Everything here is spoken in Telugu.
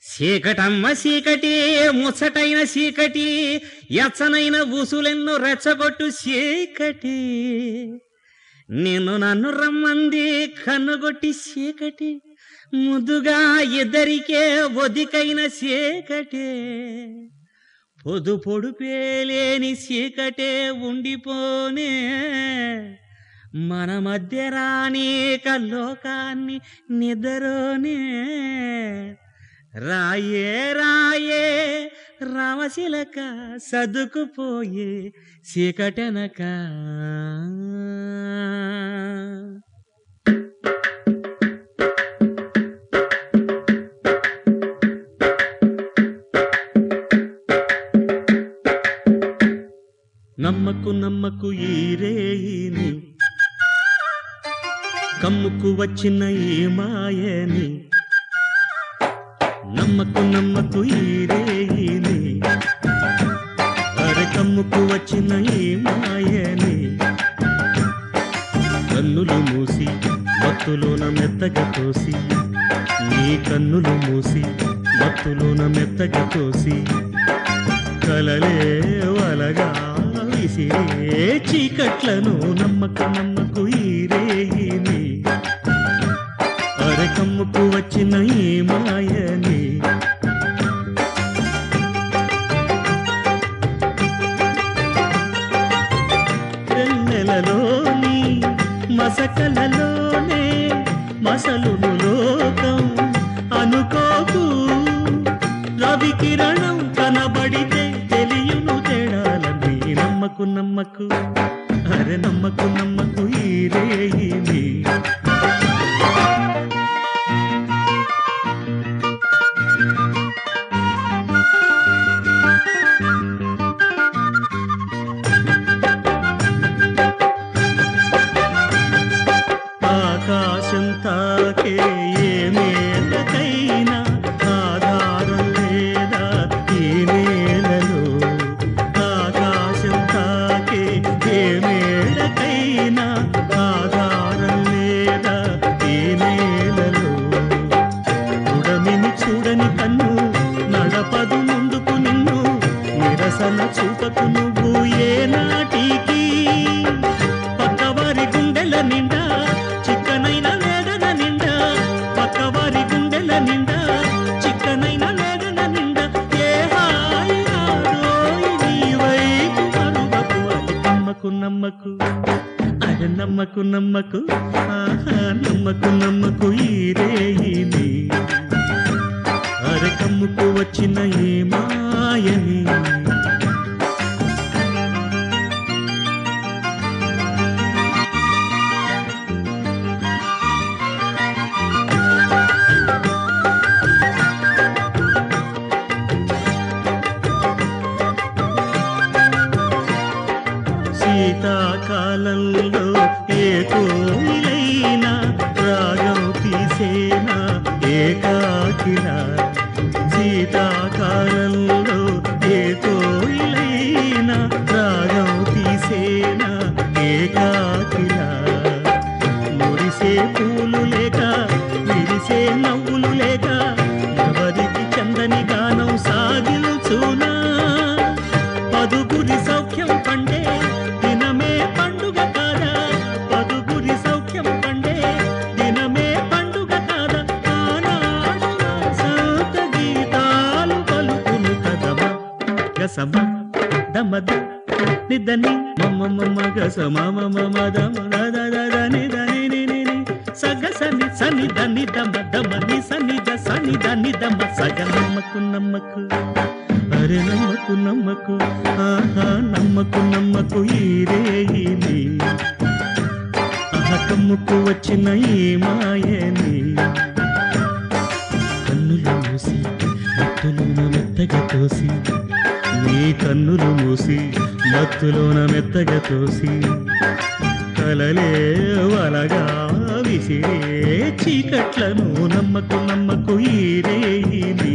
చీకటమ్మ చీకటి ముచ్చటైన చీకటి ఎచ్చనైన ఊసులెన్నో రెచ్చగొట్టు చీకటి నిన్ను నన్ను రమ్మంది కన్నుగొట్టి చీకటి ముద్దుగా ఇద్దరికే ఒదికైన చీకటే పొదు పొడుపేలేని చీకటే ఉండిపోనే మన మధ్య రానేక లోకాన్ని నిద్రనే రాయే రాయే రామశిలక సదుకుపోయే చీకటెనక నమ్మకు నమ్మకు ఈ రేయిని కమ్ముకు వచ్చిన ఈ మాయని నమ్మకు నమ్మకు ఈ రేయిని అరే కమ్ముకు వచ్చిన ఈ మాయని కన్నులు మూసి మత్తులోన మెత్తగా తోసి నీ కన్నులు మూసి మత్తులోన మెత్తగా తోసి కలలే వలగా విసిరే చీకట్లను నమ్మకు నమ్మకు ఈ రేయిని అరే కమ్ముకు వచ్చిన ఈ మాయని వెన్నెలలోని మసకలలోనే మసలును లోకం అనుకోకు రవి కిరణం కనబడితే తెలియను తేడాలని నమ్మకు నమ్మకు అరే నమ్మకు నమ్మకు ఈ రేయిని ఆకాశం తాకే ఏ మేలకైనా ఆధారం లేదా ఈ నేలలో ఆకాశం తాకే ఏ మేలకైనా ఆధారం లేదా ఈ నేలలో ఉడమిని చూడని కన్ను నడపదు ముందుకు నిన్ను నిరసన చూపకు నువ్వు ఏ నాటికి పక్కవారి గుండెల నిండా చిక్కనైన వేదన నిండా పక్కవారి గుండెల నిండా చిక్కనైన వేదన నిండా ఏ హాయి రాదోయి నీ వైపు మరువకు అది నమ్మకు నమ్మకు అది నమ్మకు నమ్మకు ఆహా నమ్మకు నమ్మకు ఈ రేయిని అరే కమ్ముకు వచ్చిన ఈ మాయని శీతాకాలంలో ఏ కోయిలైనా రాగం తీసేనా ఏకాకిలా శీతాకాలంలో ఏ కోయిలైనా రాగం తీసేనా ఏకాకిలా మురిసే పూలు లేక విరిసే నవ్వులు లేక ఎవరికి చందని గానం సాగిల్చునా పదుగురి సౌఖ్యం కండే దినమే పండుగ కాదా పదుగురి సౌఖ్యం కండే దినమే పండుగ కాదా ఆనాడు సంత గీతాలు పలుకును కదమా గసమ దమద నిదని మమ మమ గసమ మమ మదమ దదని దని ని సగసని సని దని దమ దమని సని గసని దని దమ సగ నమ్మకు నమ్మకు అరే నమ్మకు నమ్మకు ఆహా నమ్మకు నమ్మకు ఈ రేయిని ఆహా కమ్ముకు వచ్చిన ఈ మాయని కన్నులు మూసి మత్తులోన మెత్తగా తోసి నీ కన్నులు మూసి మత్తులోన మెత్తగా తోసి కలలే వలగా విసిరే చీకట్లను నమ్మకు నమ్మకు ఈ రేయిని